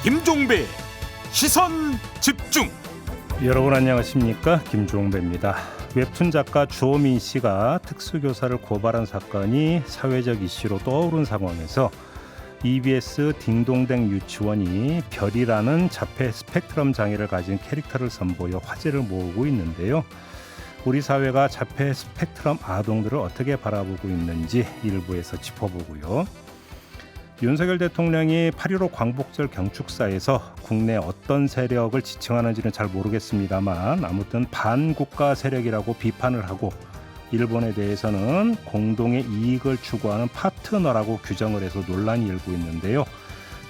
김종배 시선 집중. 여러분 안녕하십니까, 김종배입니다. 웹툰 작가 주호민 씨가 특수교사를 고발한 사건이 사회적 이슈로 떠오른 상황에서 EBS 딩동댕 유치원이 별이라는 자폐 스펙트럼 장애를 가진 캐릭터를 선보여 화제를 모으고 있는데요. 우리 사회가 자폐 스펙트럼 아동들을 어떻게 바라보고 있는지 일부에서 짚어보고요. 윤석열 대통령이 8.15 광복절 경축사에서 국내 어떤 세력을 지칭하는지는 잘 모르겠습니다만 아무튼 반국가 세력이라고 비판을 하고 일본에 대해서는 공동의 이익을 추구하는 파트너라고 규정을 해서 논란이 일고 있는데요.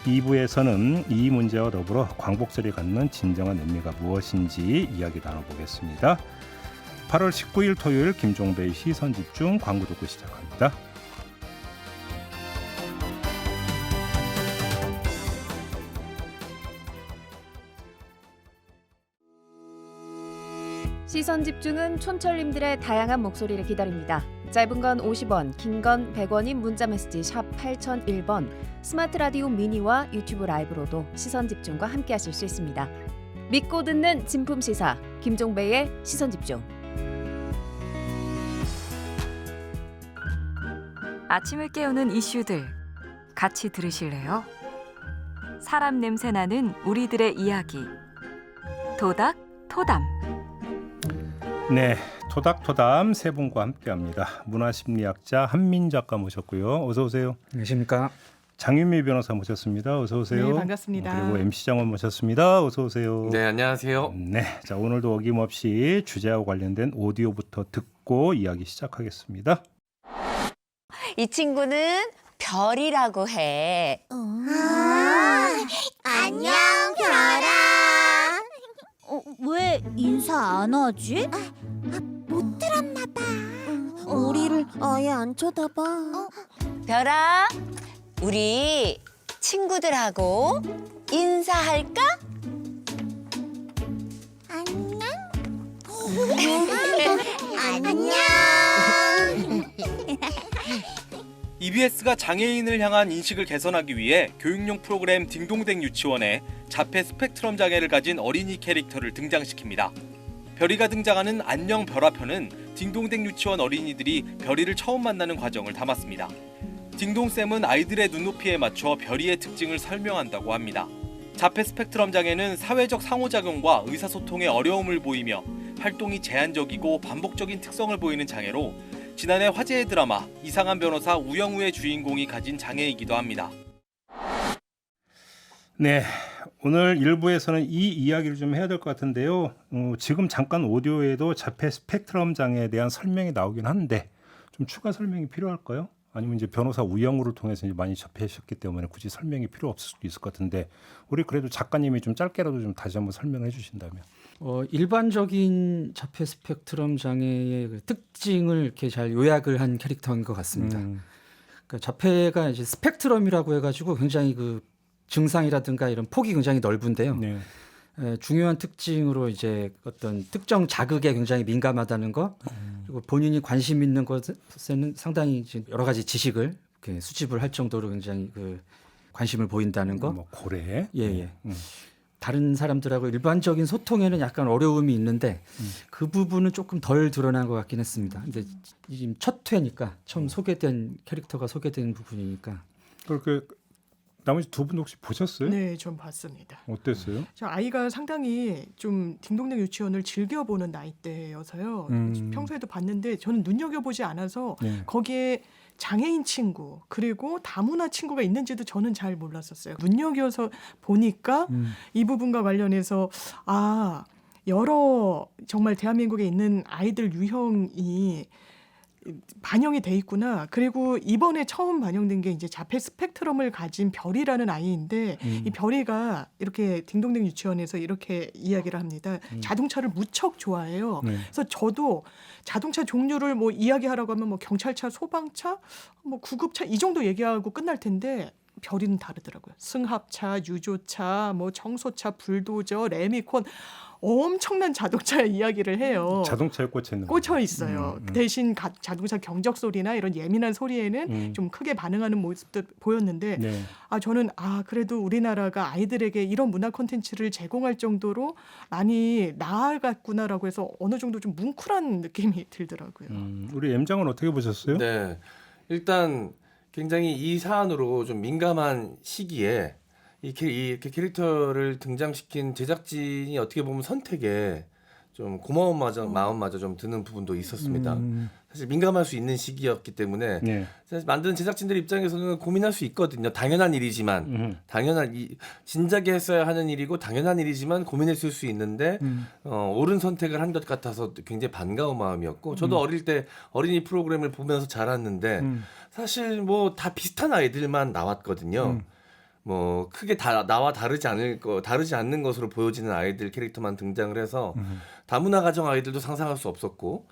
2부에서는 이 문제와 더불어 광복절이 갖는 진정한 의미가 무엇인지 이야기 나눠보겠습니다. 8월 19일 토요일 김종배의 시선집중 광고 듣고 시작합니다. 시선 집중은 촌철님들의 다양한 목소리를 기다립니다. 짧은 건 50원, 긴 건 100원인 문자메시지 샵 8001번, 스마트 라디오 미니와 유튜브 라이브로도 시선 집중과 함께하실 수 있습니다. 믿고 듣는 진품 시사 김종배의 시선 집중. 아침을 깨우는 이슈들 같이 들으실래요? 사람 냄새 나는 우리들의 이야기 도닥 토담. 네, 토닥토담 세 분과 함께합니다. 문화심리학자 한민 작가 모셨고요. 어서 오세요. 안녕하십니까. 장윤미 변호사 모셨습니다. 어서 오세요. 네, 반갑습니다. 그리고 MC 장원 모셨습니다. 어서 오세요. 네, 안녕하세요. 네, 자 오늘도 어김없이 주제와 관련된 오디오부터 듣고 이야기 시작하겠습니다. 이 친구는 별이라고 해. 안녕, 별아. 왜 인사 안 하지? 못 들었나 봐. 우리를 아예 안 쳐다봐. 별아, 우리 친구들하고 인사할까? 안녕. 안녕. EBS가 장애인을 향한 인식을 개선하기 위해 교육용 프로그램 딩동댕 유치원에 자폐 스펙트럼 장애를 가진 어린이 캐릭터를 등장시킵니다. 별이가 등장하는 안녕 별아편은 딩동댕 유치원 어린이들이 별이를 처음 만나는 과정을 담았습니다. 딩동쌤은 아이들의 눈높이에 맞춰 별이의 특징을 설명한다고 합니다. 자폐 스펙트럼 장애는 사회적 상호작용과 의사소통에 어려움을 보이며 활동이 제한적이고 반복적인 특성을 보이는 장애로 지난해 화제의 드라마 이상한 변호사 우영우의 주인공이 가진 장애이기도 합니다. 네, 오늘 1부에서는 이 이야기를 좀 해야 될 것 같은데요. 지금 잠깐 오디오에도 자폐 스펙트럼 장애에 대한 설명이 나오긴 한데 좀 추가 설명이 필요할까요? 아니면 이제 변호사 우영우를 통해서 이제 많이 접하셨기 때문에 굳이 설명이 필요 없을 수도 있을 것 같은데 우리 그래도 작가님이 좀 짧게라도 좀 다시 한번 설명해 주신다면. 일반적인 자폐 스펙트럼 장애의 그 특징을 이렇게 잘 요약을 한 캐릭터인 것 같습니다. 그러니까 자폐가 이제 스펙트럼이라고 해가지고 굉장히 그 증상이라든가 이런 폭이 굉장히 넓은데요. 네. 중요한 특징으로 이제 어떤 특정 자극에 굉장히 민감하다는 거, 그리고 본인이 관심 있는 것에는 상당히 이제 여러 가지 지식을 이렇게 수집을 할 정도로 굉장히 그 관심을 보인다는 거. 뭐 고래. 예. 다른 사람들하고 일반적인 소통에는 약간 어려움이 있는데 그 부분은 조금 덜 드러난 것 같긴 했습니다. 근데 지금 첫 회니까 처음 소개된 캐릭터가 소개된 부분이니까. 그렇게 나머지 두 분 혹시 보셨어요? 네, 좀 봤습니다. 어땠어요? 저 아이가 상당히 좀 딩동댕 유치원을 즐겨보는 나이대여서요. 평소에도 봤는데 저는 눈여겨보지 않아서 네. 거기에 장애인 친구 그리고 다문화 친구가 있는지도 저는 잘 몰랐었어요. 눈여겨서 보니까 이 부분과 관련해서 여러 정말 대한민국에 있는 아이들 유형이 반영이 돼 있구나. 그리고 이번에 처음 반영된 게 이제 자폐 스펙트럼을 가진 별이라는 아이인데 이 별이가 이렇게 딩동댕 유치원에서 이렇게 이야기를 합니다. 자동차를 무척 좋아해요. 네. 그래서 저도 자동차 종류를 뭐 이야기하라고 하면 뭐 경찰차, 소방차, 뭐 구급차 이 정도 얘기하고 끝날 텐데 별이는 다르더라고요. 승합차, 유조차, 뭐 청소차, 불도저, 레미콘 엄청난 자동차 이야기를 해요. 자동차에 꽂혀 있는 꽂혀 있어요. 대신 자동차 경적 소리나 이런 예민한 소리에는 좀 크게 반응하는 모습도 보였는데 네. 저는 그래도 우리나라가 아이들에게 이런 문화 콘텐츠를 제공할 정도로 많이 나아갔구나라고 해서 어느 정도 좀 뭉클한 느낌이 들더라고요. 우리 M장은 어떻게 보셨어요? 네. 일단 굉장히 이 사안으로 좀 민감한 시기에 이렇게 캐릭터를 등장시킨 제작진이 어떻게 보면 선택에 좀 고마운 마음마저 좀 드는 부분도 있었습니다. 사실 민감할 수 있는 시기였기 때문에 네. 사실 만드는 제작진들 입장에서는 고민할 수 있거든요. 당연한 일이지만 진작에 했어야 하는 일이고 당연한 일이지만 고민했을 수 있는데 옳은 선택을 한 것 같아서 굉장히 반가운 마음이었고 저도 어릴 때 어린이 프로그램을 보면서 자랐는데 사실 뭐 다 비슷한 아이들만 나왔거든요. 뭐 크게 나와 다르지 않는 것으로 보여지는 아이들 캐릭터만 등장을 해서 다문화 가정 아이들도 상상할 수 없었고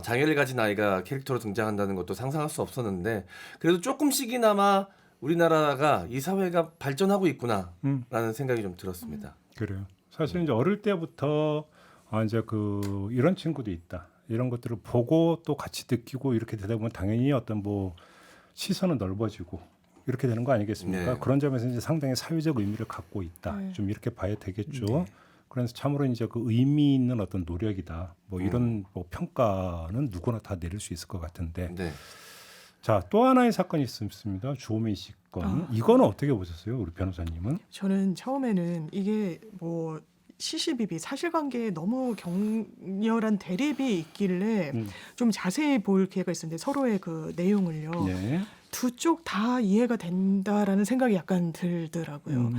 장애를 가진 아이가 캐릭터로 등장한다는 것도 상상할 수 없었는데 그래도 조금씩이나마 우리나라가 이 사회가 발전하고 있구나라는 생각이 좀 들었습니다. 그래요. 사실 이제 어릴 때부터 이제 이런 친구도 있다. 이런 것들을 보고 또 같이 느끼고 이렇게 되다 보면 당연히 어떤 뭐 시선은 넓어지고 이렇게 되는 거 아니겠습니까? 네. 그런 점에서 이제 상당히 사회적 의미를 갖고 있다. 네. 좀 이렇게 봐야 되겠죠. 네. 그래서 참으로 이제 의미 있는 어떤 노력이다. 뭐 이런 뭐 평가는 누구나 다 내릴 수 있을 것 같은데. 네. 자, 또 하나의 사건이 있습니다. 주호민 씨 건. 이거는 어떻게 보셨어요, 우리 변호사님은? 저는 처음에는 이게 뭐 시시비비 사실관계에 너무 격렬한 대립이 있길래 좀 자세히 볼 기회가 있었는데 서로의 그 내용을요. 네. 두 쪽 다 이해가 된다라는 생각이 약간 들더라고요.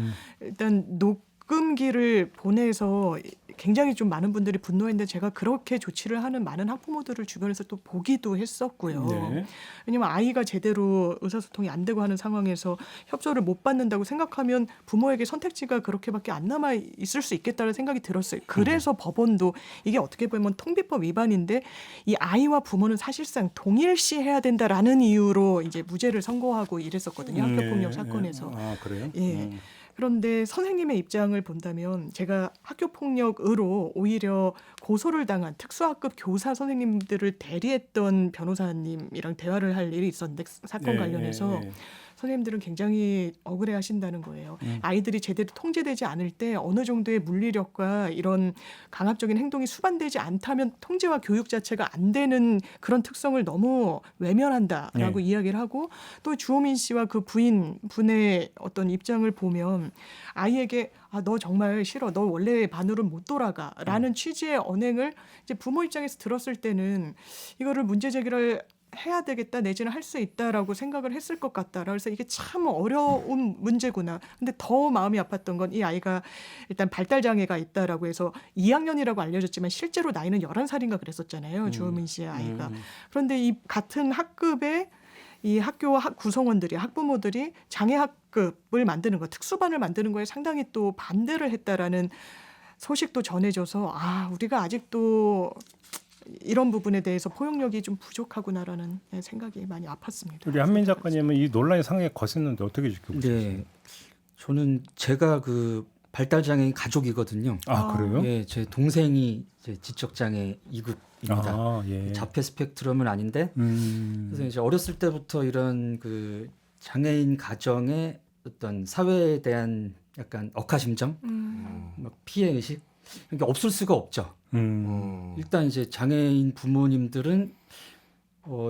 일단 녹음기를 보내서 굉장히 좀 많은 분들이 분노했는데 제가 그렇게 조치를 하는 많은 학부모들을 주변에서 또 보기도 했었고요. 네. 왜냐면 아이가 제대로 의사소통이 안 되고 하는 상황에서 협조를 못 받는다고 생각하면 부모에게 선택지가 그렇게밖에 안 남아 있을 수 있겠다는 생각이 들었어요. 그래서 법원도 이게 어떻게 보면 통비법 위반인데 이 아이와 부모는 사실상 동일시해야 된다라는 이유로 이제 무죄를 선고하고 이랬었거든요. 학교폭력 사건에서. 아, 그래요? 예. 그런데 선생님의 입장을 본다면 제가 학교폭력으로 오히려 고소를 당한 특수학급 교사 선생님들을 대리했던 변호사님이랑 대화를 할 일이 있었는데 사건 관련해서 선생님들은 굉장히 억울해하신다는 거예요. 아이들이 제대로 통제되지 않을 때 어느 정도의 물리력과 이런 강압적인 행동이 수반되지 않다면 통제와 교육 자체가 안 되는 그런 특성을 너무 외면한다라고 이야기를 하고 또 주호민 씨와 그 부인분의 어떤 입장을 보면 아이에게 너 정말 싫어. 너 원래 반으로 못 돌아가라는 취지의 언행을 이제 부모 입장에서 들었을 때는 이거를 문제 제기를 해야 되겠다 내지는 할 수 있다라고 생각을 했을 것 같다. 그래서 이게 참 어려운 문제구나. 근데 더 마음이 아팠던 건 이 아이가 일단 발달 장애가 있다라고 해서 2학년이라고 알려졌지만 실제로 나이는 11살인가 그랬었잖아요. 주호민 씨의 아이가. 그런데 이 같은 학급에 이 학교 구성원들이 학부모들이 장애 학급을 만드는 거, 특수반을 만드는 거에 상당히 또 반대를 했다라는 소식도 전해져서 우리가 아직도 이런 부분에 대해서 포용력이 좀 부족하구나라는 생각이 많이 아팠습니다. 우리 한민 작가님은 이 논란이 상당히 거셌는데 어떻게 지켜보셨어요? 네, 저는 제가 그 발달 장애인 가족이거든요. 그래요? 예, 제 동생이 이제 지적 장애 2급입니다. 예. 자폐 스펙트럼은 아닌데 그래서 이제 어렸을 때부터 이런 그 장애인 가정의 어떤 사회에 대한 약간 억하심정, 막 피해 의식 이게 없을 수가 없죠. 일단 이제 장애인 부모님들은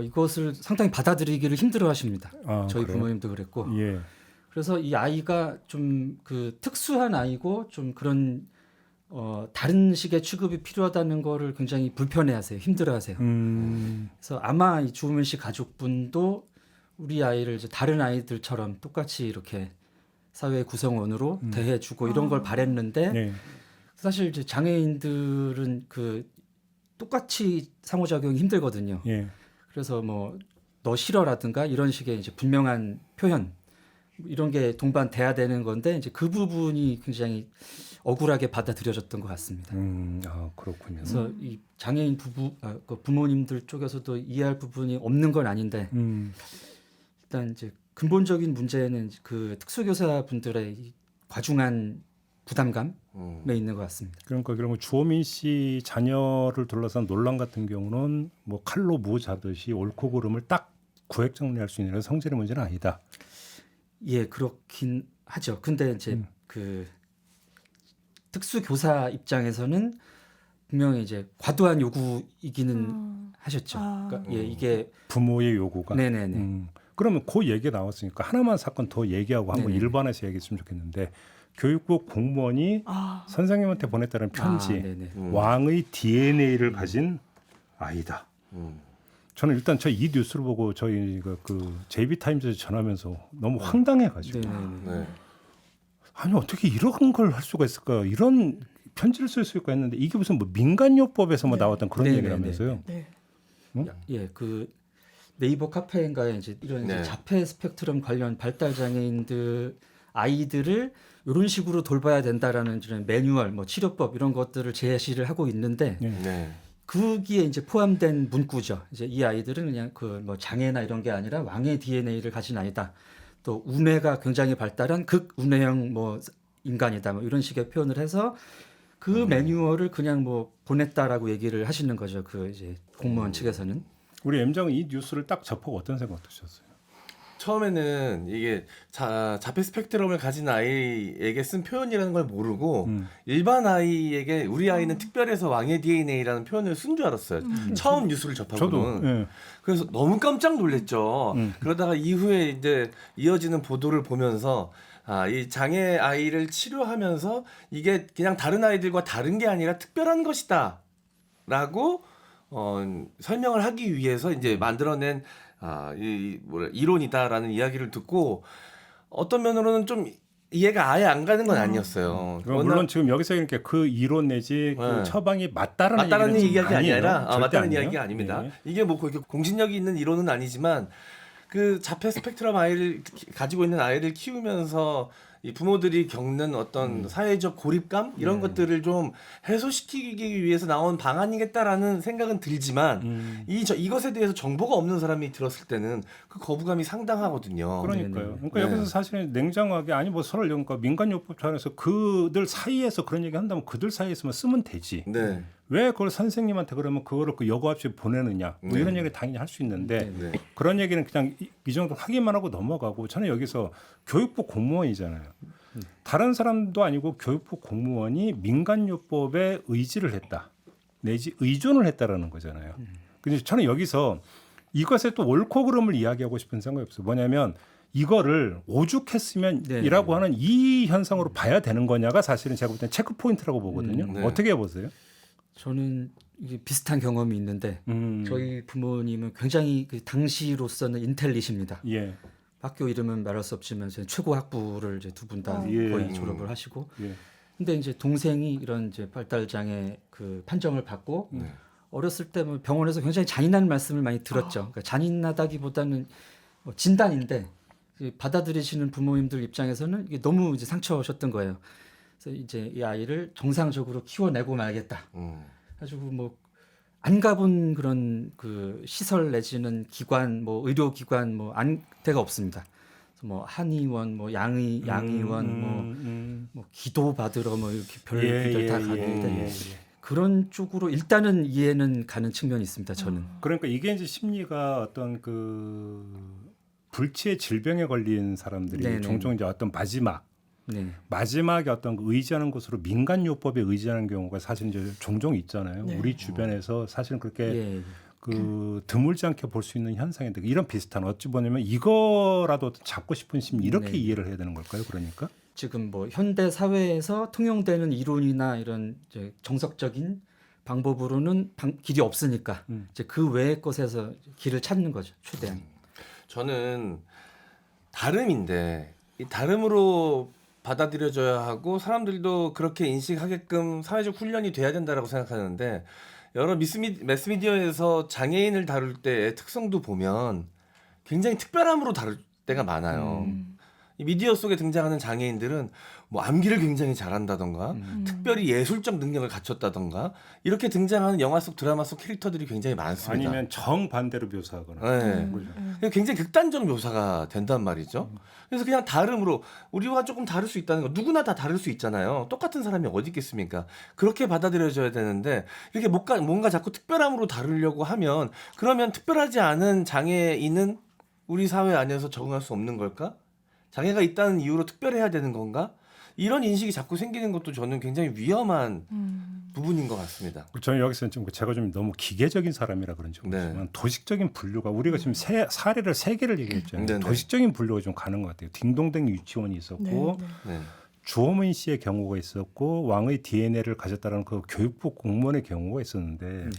이것을 상당히 받아들이기를 힘들어하십니다. 저희 그래요? 부모님도 그랬고. 예. 그래서 이 아이가 좀 그 특수한 아이고 좀 그런 다른 식의 취급이 필요하다는 거를 굉장히 불편해하세요. 힘들어하세요. 그래서 아마 이 주호민 씨 가족분도 우리 아이를 이제 다른 아이들처럼 똑같이 이렇게 사회 구성원으로 대해주고 이런 걸 바랬는데. 네. 사실 이제 장애인들은 그 똑같이 상호작용이 힘들거든요. 예. 그래서 뭐 너 싫어라든가 이런 식의 이제 분명한 표현 이런 게 동반돼야 되는 건데 이제 그 부분이 굉장히 억울하게 받아들여졌던 것 같습니다. 그렇군요. 그래서 이 장애인 그 부모님들 쪽에서도 이해할 부분이 없는 건 아닌데 일단 이제 근본적인 문제는 그 특수교사 분들의 과중한 부담감에 있는 것 같습니다. 그러니까 그러면 주호민 씨 자녀를 둘러싼 논란 같은 경우는 뭐 칼로 무 자듯이 옳고 그름을 딱 구획 정리할 수 있는 성질의 문제는 아니다. 예, 그렇긴 하죠. 근데 이제 그 특수교사 입장에서는 분명히 이제 과도한 요구이기는 하셨죠. 그러니까 예, 이게 부모의 요구가. 네네네. 그러면 그 얘기 나왔으니까 하나만 사건 더 얘기하고 한번 네네. 일반화해서 얘기했으면 좋겠는데 교육부 공무원이 선생님한테 보냈다는 편지 네네. 왕의 DNA를 가진 아이다. 저는 일단 이 뉴스를 보고 저희 그 JB타임즈에 전하면서 너무 황당해가지고 네네네. 아니 어떻게 이런 걸 할 수가 있을까 이런 편지를 쓸 수 있을까 했는데 이게 무슨 뭐 민간요법에서 뭐 나왔던 그런 네네네. 얘기라면서요. 네. 예, 그 네이버 카페인가에 이제 이런 이제 네. 자폐 스펙트럼 관련 발달 장애인들 아이들을 이런 식으로 돌봐야 된다라는 이런 매뉴얼, 뭐 치료법 이런 것들을 제시를 하고 있는데 네. 거기에 이제 포함된 문구죠. 이제 이 아이들은 그냥 그 뭐 장애나 이런 게 아니라 왕의 DNA를 가진 아이다. 또 우뇌가 굉장히 발달한 극우뇌형 뭐 인간이다. 뭐 이런 식의 표현을 해서 그 매뉴얼을 그냥 뭐 보냈다라고 얘기를 하시는 거죠. 그 이제 공무원 측에서는. 우리 M장은 이 뉴스를 딱 접하고 어떤 생각 드셨어요? 처음에는 이게 자폐 스펙트럼을 가진 아이에게 쓴 표현이라는 걸 모르고 일반 아이에게 우리 아이는 특별해서 왕의 DNA라는 표현을 쓴 줄 알았어요. 처음 뉴스를 접하고는. 저도. 예. 그래서 너무 깜짝 놀랐죠. 그러다가 이후에 이제 이어지는 보도를 보면서 이 장애 아이를 치료하면서 이게 그냥 다른 아이들과 다른 게 아니라 특별한 것이다라고 설명을 하기 위해서 이제 만들어낸 이론이다라는 이야기를 듣고 어떤 면으로는 좀 이해가 아예 안 가는 건 아니었어요. 물론 지금 여기서 이렇게 그 이론 내지 그 네. 처방이 맞다라는 맞다는 얘기는 이야기 아니에요. 아니라 절대 맞다는 아니에요. 이야기가 아닙니다. 네. 이게 뭐 그렇게 공신력이 있는 이론은 아니지만 그 자폐 스펙트럼 아이를 가지고 있는 아이를 키우면서 이 부모들이 겪는 어떤 사회적 고립감 이런 것들을 좀 해소시키기 위해서 나온 방안이겠다라는 생각은 들지만 이것에 대해서 정보가 없는 사람이 들었을 때는 그 거부감이 상당하거든요. 그러니까요. 그러니까 네. 여기서 사실은 냉정하게 아니 뭐 서로 그러니까 민간요법처럼해서 그들 사이에서 그런 얘기 한다면 그들 사이에서만 쓰면 되지. 네. 왜 그걸 선생님한테 그러면 그거를 그 여과 없이 보내느냐 뭐 이런 얘기 당연히 할 수 있는데 네. 그런 얘기는 그냥 이 정도 확인만 하고 넘어가고 저는 여기서 교육부 공무원이잖아요. 다른 사람도 아니고 교육부 공무원이 민간요법에 의지를 했다 내지 의존을 했다라는 거잖아요. 근데 저는 여기서 이것에 또 옳고 그름을 이야기하고 싶은 생각이 없어요. 뭐냐면 이거를 오죽했으면이라고 하는 이 현상으로 봐야 되는 거냐가 사실은 제가 볼 때는 체크 포인트라고 보거든요. 네. 어떻게 보세요? 저는 이게 비슷한 경험이 있는데 저희 부모님은 굉장히 그 당시로서는 인텔리십니다. 예. 학교 이름은 말할 수 없지만 이제 최고 학부를 이제 두 분 다 예. 거의 졸업을 하시고 예. 근데 이제 동생이 이런 이제 발달 장애 그 판정을 받고 어렸을 때 뭐 병원에서 굉장히 잔인한 말씀을 많이 들었죠. 그러니까 잔인하다기보다는 뭐 진단인데 받아들이시는 부모님들 입장에서는 이게 너무 이제 상처셨던 거예요. 그래서 이제 이 아이를 정상적으로 키워내고 말겠다. 가지고 뭐 안 가본 그런 그 시설 내지는 기관 뭐 의료기관 뭐 데가 없습니다. 그래서 뭐 한의원 뭐 양의원 뭐 기도 받으러 뭐 이렇게 별별 다 갔는데 그런 쪽으로 일단은 이해는 가는 측면이 있습니다. 저는. 그러니까 이게 이제 심리가 어떤 그 불치의 질병에 걸린 사람들이 네네. 종종 이제 어떤 네. 마지막에 어떤 의지하는 곳으로 민간요법에 의지하는 경우가 사실 이제 종종 있잖아요. 네. 우리 주변에서 사실은 그렇게 예. 그 드물지 않게 볼 수 있는 현상인데 이런 비슷한 어찌 보냐면 이거라도 잡고 싶은 심리 이렇게 네. 이해를 해야 되는 걸까요? 그러니까 지금 뭐 현대 사회에서 통용되는 이론이나 이런 이제 정석적인 방법으로는 길이 없으니까 이제 그 외의 것에서 길을 찾는 거죠. 최대한. 저는 다름인데 이 다름으로 받아들여져야 하고 사람들도 그렇게 인식하게끔 사회적 훈련이 돼야 된다라고 생각하는데 여러 매스미디어에서 장애인을 다룰 때의 특성도 보면 굉장히 특별함으로 다룰 때가 많아요. 이 미디어 속에 등장하는 장애인들은 뭐 암기를 굉장히 잘한다던가 특별히 예술적 능력을 갖췄다던가 이렇게 등장하는 영화 속 드라마 속 캐릭터들이 굉장히 많습니다. 아니면 정반대로 묘사하거나. 네. 굉장히 극단적 묘사가 된단 말이죠. 그래서 그냥 다름으로 우리와 조금 다를 수 있다는 거 누구나 다 다를 수 있잖아요. 똑같은 사람이 어디 있겠습니까? 그렇게 받아들여져야 되는데 이렇게 뭔가 자꾸 특별함으로 다루려고 하면 그러면 특별하지 않은 장애인은 우리 사회 안에서 적응할 수 없는 걸까? 장애가 있다는 이유로 특별해야 되는 건가? 이런 인식이 자꾸 생기는 것도 저는 굉장히 위험한 부분인 것 같습니다. 저는 여기서 좀 제가 좀 너무 기계적인 사람이라 그런지 모르지만 네. 도식적인 분류가 우리가 지금 사례를 3개를 얘기했잖아요. 네네. 도식적인 분류가 좀 가는 것 같아요. 딩동댕 유치원이 있었고 네. 네. 주호민 씨의 경우가 있었고 왕의 DNA를 가졌다는 그 교육부 공무원의 경우가 있었는데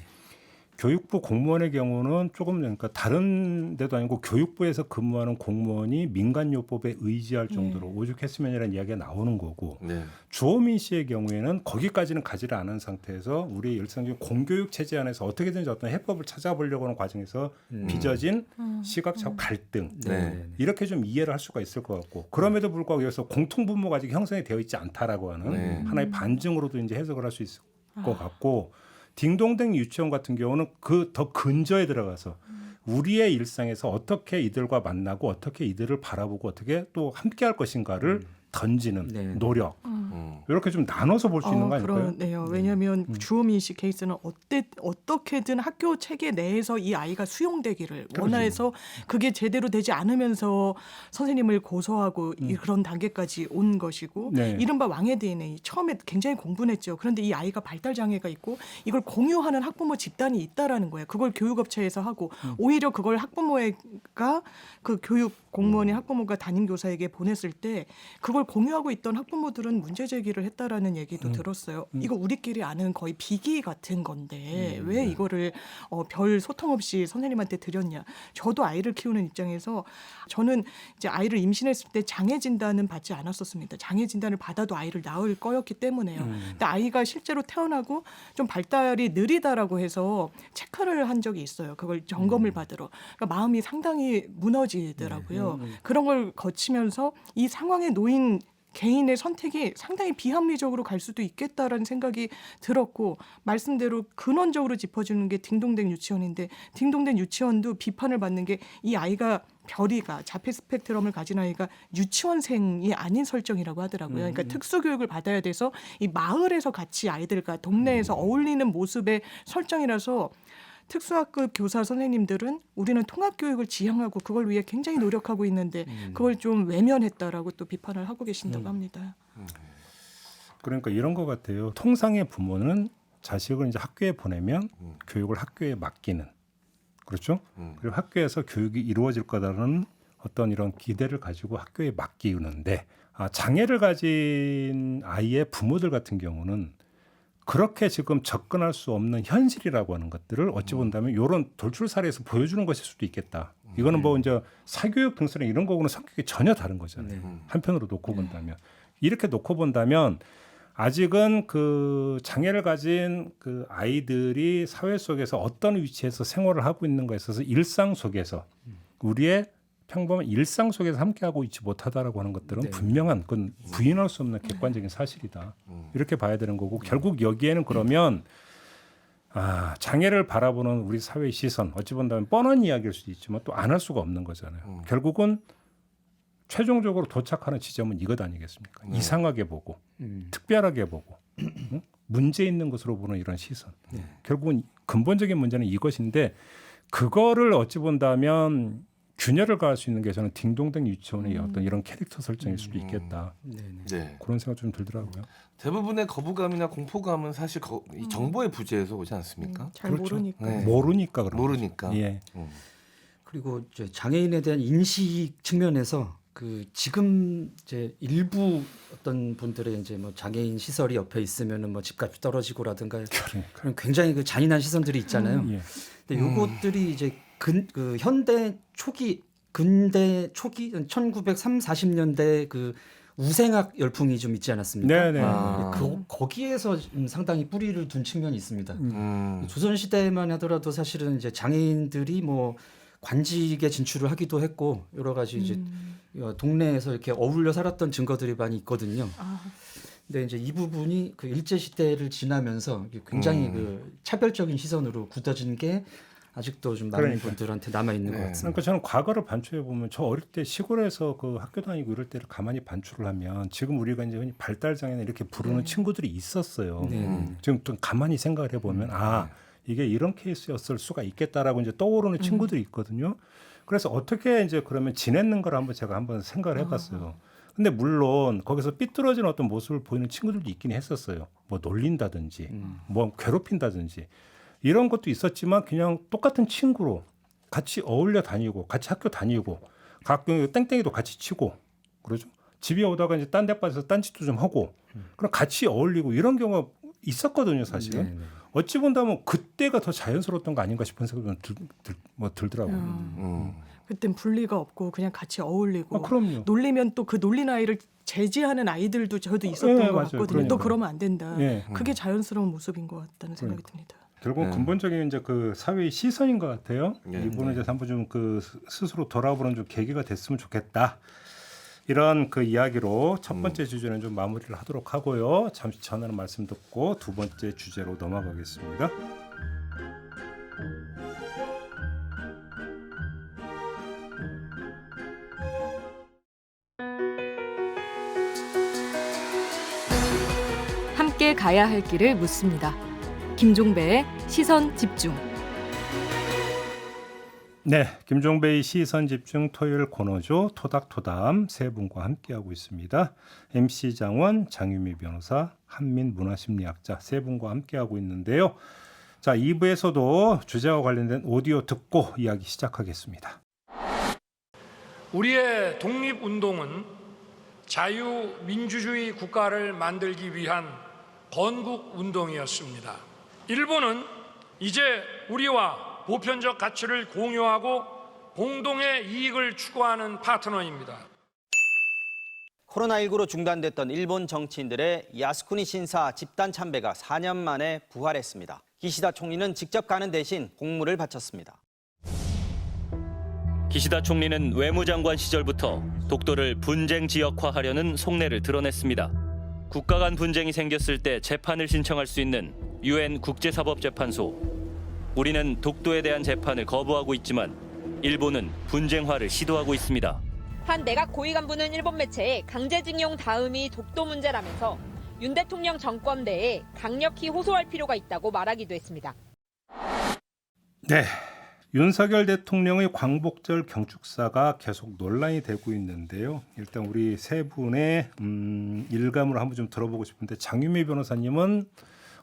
교육부 공무원의 경우는 조금 그러니까 다른 데도 아니고 교육부에서 근무하는 공무원이 민간요법에 의지할 정도로 오죽했으면이라는 이야기가 나오는 거고 네. 주호민 씨의 경우에는 거기까지는 가지를 않은 상태에서 우리 일상적인 공교육 체제 안에서 어떻게든지 어떤 해법을 찾아보려고 하는 과정에서 빚어진 시각적 갈등 네. 이렇게 좀 이해를 할 수가 있을 것 같고 그럼에도 불구하고 여기서 공통분모가 아직 형성이 되어 있지 않다라고 하는 네. 하나의 반증으로도 이제 해석을 할 수 있을 것 같고 딩동댕 유치원 같은 경우는 그 더 근저에 들어가서 우리의 일상에서 어떻게 이들과 만나고 어떻게 이들을 바라보고 어떻게 또 함께할 것인가를 던지는 네. 노력 이렇게 좀 나눠서 볼 수 있는 거 아닐까요? 그러네요. 왜냐하면 주호민 씨 케이스는 어떻게든 학교 체계 내에서 이 아이가 수용되기를 원해서 그게 제대로 되지 않으면서 선생님을 고소하고 그런 단계까지 온 것이고 네. 이른바 왕의 DNA 처음에 굉장히 공분했죠. 그런데 이 아이가 발달 장애가 있고 이걸 공유하는 학부모 집단이 있다라는 거예요. 그걸 교육업체에서 하고 오히려 그걸 학부모가 그 교육 공무원이 학부모가 담임교사에게 보냈을 때 그걸 공유하고 있던 학부모들은 문제 제기를 했다라는 얘기도 들었어요. 이거 우리끼리 아는 거의 비기 같은 건데 왜 이거를 별 소통 없이 선생님한테 드렸냐. 저도 아이를 키우는 입장에서 저는 이제 아이를 임신했을 때 장애 진단은 받지 않았었습니다. 장애 진단을 받아도 아이를 낳을 거였기 때문에요. 근데 아이가 실제로 태어나고 좀 발달이 느리다라고 해서 체크를 한 적이 있어요. 그걸 점검을 받으러. 그러니까 마음이 상당히 무너지더라고요. 그런 걸 거치면서 이 상황에 놓인 개인의 선택이 상당히 비합리적으로 갈 수도 있겠다라는 생각이 들었고 말씀대로 근원적으로 짚어주는 게 딩동댕 유치원인데 딩동댕 유치원도 비판을 받는 게 이 아이가 별이가 자폐 스펙트럼을 가진 아이가 유치원생이 아닌 설정이라고 하더라고요. 그러니까 특수교육을 받아야 돼서 이 마을에서 같이 아이들과 동네에서 어울리는 모습의 설정이라서 특수학급 교사 선생님들은 우리는 통합교육을 지향하고 그걸 위해 굉장히 노력하고 있는데 그걸 좀 외면했다라고 또 비판을 하고 계신다고 합니다. 그러니까 이런 것 같아요. 통상의 부모는 자식을 이제 학교에 보내면 교육을 학교에 맡기는 그렇죠. 그리고 학교에서 교육이 이루어질 거다라는 어떤 이런 기대를 가지고 학교에 맡기는데 장애를 가진 아이의 부모들 같은 경우는 그렇게 지금 접근할 수 없는 현실이라고 하는 것들을 어찌 본다면 이런 돌출 사례에서 보여주는 것일 수도 있겠다. 이거는 뭐 이제 사교육 등수나 이런 거고는 성격이 전혀 다른 거잖아요. 한편으로 놓고 본다면 이렇게 놓고 본다면 아직은 그 장애를 가진 그 아이들이 사회 속에서 어떤 위치에서 생활을 하고 있는 것에 있어서 일상 속에서 우리의 평범한 일상 속에서 함께하고 있지 못하다라고 하는 것들은 분명한 그건 부인할 수 없는 객관적인 사실이다. 이렇게 봐야 되는 거고 결국 여기에는 그러면 장애를 바라보는 우리 사회의 시선 어찌 본다면 뻔한 이야기일 수도 있지만 또 안 할 수가 없는 거잖아요. 결국은 최종적으로 도착하는 지점은 이것 아니겠습니까? 이상하게 보고 특별하게 보고 문제 있는 것으로 보는 이런 시선. 결국은 근본적인 문제는 이것인데 그거를 어찌 본다면 균열을 가할 수 있는 게 저는 딩동댕 유치원의 어떤 이런 캐릭터 설정일 수도 있겠다. 네. 그런 생각 좀 들더라고요. 대부분의 거부감이나 공포감은 사실 이 정보의 부재에서 오지 않습니까? 잘 모르니까. 네. 모르니까 그런 모르니까. 거죠. 예. 그리고 이제 장애인에 대한 인식 측면에서 그 지금 이제 일부 어떤 분들의 이제 뭐 장애인 시설이 옆에 있으면은 뭐 집값이 떨어지고라든가 그런 굉장히 그 잔인한 시선들이 있잖아요. 예. 근데 요것들이 이제 그 현대 초기 근대 초기 1940년대 그 우생학 열풍이 좀 있지 않았습니까? 네네. 거기에서 상당히 뿌리를 둔 측면이 있습니다. 조선 시대만 하더라도 사실은 이제 장애인들이 뭐 관직에 진출을 하기도 했고 여러 가지 이제 동네에서 이렇게 어울려 살았던 증거들이 많이 있거든요. 근데 이제 이 부분이 그 일제 시대를 지나면서 굉장히 그 차별적인 시선으로 굳어진 게 아직도 좀 많은 분들한테 남아 있는 것 같습니다. 그러니까 저는 과거를 반추해 보면 저 어릴 때 시골에서 그 학교 다니고 이럴 때를 가만히 반추를 하면 지금 우리가 이제 흔히 발달 장애나 이렇게 부르는 친구들이 있었어요. 지금 좀 가만히 생각을 해보면 이게 이런 케이스였을 수가 있겠다라고 이제 떠오르는 친구들이 있거든요. 그래서 어떻게 이제 그러면 지냈는가를 제가 한번 생각을 해봤어요. 근데 물론 거기서 삐뚤어진 어떤 모습을 보이는 친구들도 있긴 했었어요. 뭐 놀린다든지, 뭐 괴롭힌다든지 이런 것도 있었지만 그냥 똑같은 친구로 같이 어울려 다니고 같이 학교 다니고 가끔 땡땡이도 같이 치고 그러죠. 집에 오다가 이제 딴 데 빠져서 딴짓도 좀 하고 그럼 같이 어울리고 이런 경우가 있었거든요, 사실은. 어찌 본다면 그때가 더 자연스러웠던 거 아닌가 싶은 생각이 들더라고요. 그땐 분리가 없고 그냥 같이 어울리고 그럼요. 놀리면 또 그 놀린 아이를 제지하는 아이들도 저도 있었던 것 맞아요. 같거든요. 그러니까. 너 그러면 안 된다. 예. 그게 자연스러운 모습인 것 같다는 생각이 듭니다. 결국 근본적인 이제 그 사회의 시선인 것 같아요. 이분은 이제 한번 좀 그 스스로 돌아보는 좀 계기가 됐으면 좋겠다. 이런 그 이야기로 첫 번째 주제는 좀 마무리를 하도록 하고요. 잠시 전하는 말씀 듣고 두 번째 주제로 넘어가겠습니다. 함께 가야 할 길을 묻습니다. 김종배의 시선 집중. 네, 김종배의 시선 집중 토요일 코너죠. 토닥토담 세 분과 함께하고 있습니다. MC 장원, 장유미 변호사, 한민 문화심리학자 세 분과 함께하고 있는데요. 자, 2부에서도 주제와 관련된 오디오 듣고 이야기 시작하겠습니다. 우리의 독립운동은 자유민주주의 국가를 만들기 위한 건국운동이었습니다. 일본은 이제 우리와 보편적 가치를 공유하고 공동의 이익을 추구하는 파트너입니다. 코로나19로 중단됐던 일본 정치인들의 야스쿠니 신사 집단 참배가 4년 만에 부활했습니다. 기시다 총리는 직접 가는 대신 공물을 바쳤습니다. 기시다 총리는 외무장관 시절부터 독도를 분쟁 지역화하려는 속내를 드러냈습니다. 국가 간 분쟁이 생겼을 때 재판을 신청할 수 있는 UN 국제사법재판소. 우리는 독도에 대한 재판을 거부하고 있지만 일본은 분쟁화를 시도하고 있습니다. 한 내각 고위 간부는 일본 매체에 강제징용 다음이 독도 문제라면서 윤 대통령 정권 내에 강력히 호소할 필요가 있다고 말하기도 했습니다. 네, 윤석열 대통령의 광복절 경축사가 계속 논란이 되고 있는데요. 일단 우리 세 분의 일감을 한번 좀 들어보고 싶은데 장유미 변호사님은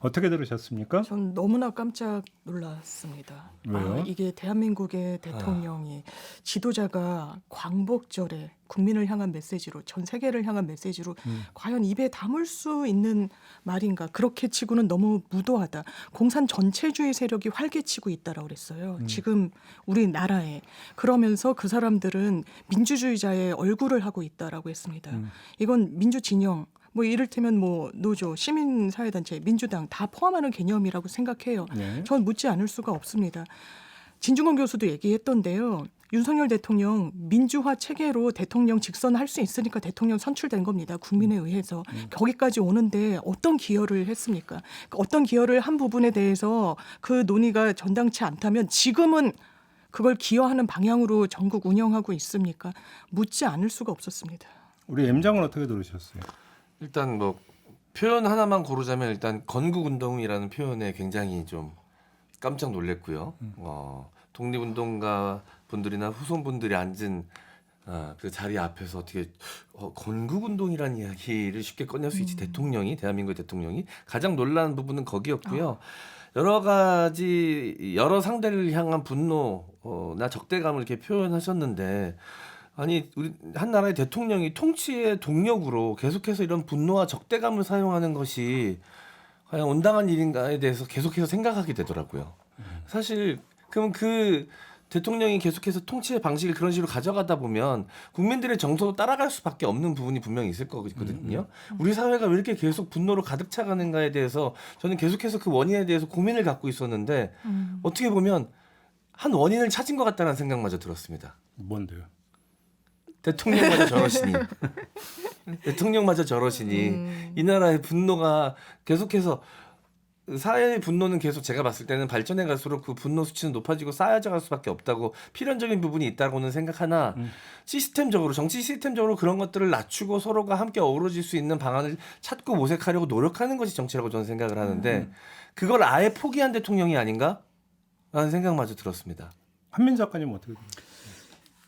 어떻게 들으셨습니까? 전 너무나 깜짝 놀랐습니다. 왜요? 이게 대한민국의 대통령이 지도자가 광복절에 국민을 향한 메시지로 전 세계를 향한 메시지로 과연 입에 담을 수 있는 말인가. 그렇게 치고는 너무 무도하다. 공산 전체주의 세력이 활개치고 있다라고 그랬어요. 지금 우리나라에. 그러면서 그 사람들은 민주주의자의 얼굴을 하고 있다라고 했습니다. 이건 민주진영. 뭐 이를테면 뭐 노조, 시민사회단체, 민주당 다 포함하는 개념이라고 생각해요. 전 묻지 않을 수가 없습니다. 진중권 교수도 얘기했던데요. 윤석열 대통령 민주화 체계로 대통령 직선할 수 있으니까 대통령 선출된 겁니다. 국민에 의해서. 거기까지 오는데 어떤 기여를 했습니까? 어떤 기여를 한 부분에 대해서 그 논의가 전당치 않다면 지금은 그걸 기여하는 방향으로 전국 운영하고 있습니까? 묻지 않을 수가 없었습니다. 우리 M장은 어떻게 들으셨어요? 일단 뭐 표현 하나만 고르자면 일단 건국운동이라는 표현에 굉장히 좀 깜짝 놀랐고요. 독립운동가 분들이나 후손분들이 앉은 그 자리 앞에서 어떻게 건국운동이라는 이야기를 쉽게 꺼낼 수 있지. 대통령이, 대한민국 대통령이 가장 놀라는 부분은 거기였고요. 여러 가지 여러 상대를 향한 분노나 적대감을 이렇게 표현하셨는데, 아니 우리 한 나라의 대통령이 통치의 동력으로 계속해서 이런 분노와 적대감을 사용하는 것이 과연 온당한 일인가에 대해서 계속해서 생각하게 되더라고요. 사실 그럼 그 대통령이 계속해서 통치의 방식을 그런 식으로 가져가다 보면 국민들의 정서로 따라갈 수밖에 없는 부분이 분명히 있을 거거든요. 우리 사회가 왜 이렇게 계속 분노로 가득 차가는가에 대해서 저는 계속해서 그 원인에 대해서 고민을 갖고 있었는데 어떻게 보면 한 원인을 찾은 것 같다는 생각마저 들었습니다. 뭔데요? 대통령마저 저러시니 대통령마저 저러시니 이 나라의 분노가 계속해서 사회의 분노는 계속 제가 봤을 때는 발전해 갈수록 그 분노 수치는 높아지고 쌓여져 갈 수밖에 없다고 필연적인 부분이 있다고는 생각하나 시스템적으로 정치 시스템적으로 그런 것들을 낮추고 서로가 함께 어우러질 수 있는 방안을 찾고 모색하려고 노력하는 것이 정치라고 저는 생각을 하는데 그걸 아예 포기한 대통령이 아닌가? 라는 생각마저 들었습니다. 한민 작가님 어떻게 됩니까?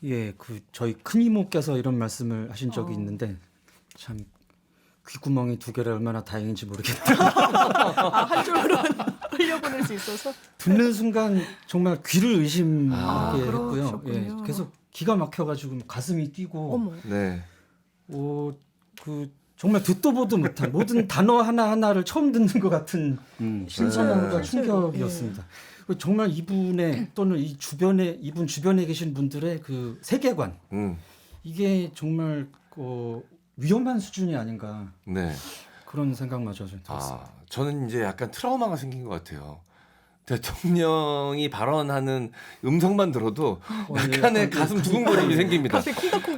예, 그 저희 큰 이모께서 이런 말씀을 하신 적이 있는데 참 귓구멍이 2개라 얼마나 다행인지 모르겠다. 한 줄로 흘려보낼 수 있어서 듣는 순간 정말 귀를 의심하게 했고요. 그러셨군요. 예, 계속 기가 막혀가지고 가슴이 뛰고, 어머. 네. 그 정말 듣도 보도 못한 모든 단어 하나 하나를 처음 듣는 것 같은 신선함과 충격이었습니다. 정말 이분의 또는 이분 주변에 계신 분들의 그 세계관 이게 정말 위험한 수준이 아닌가. 네. 그런 생각마저 들었습니다. 저는 이제 약간 트라우마가 생긴 것 같아요. 대통령이 발언하는 음성만 들어도 약간의 가슴 두근거림이 생깁니다.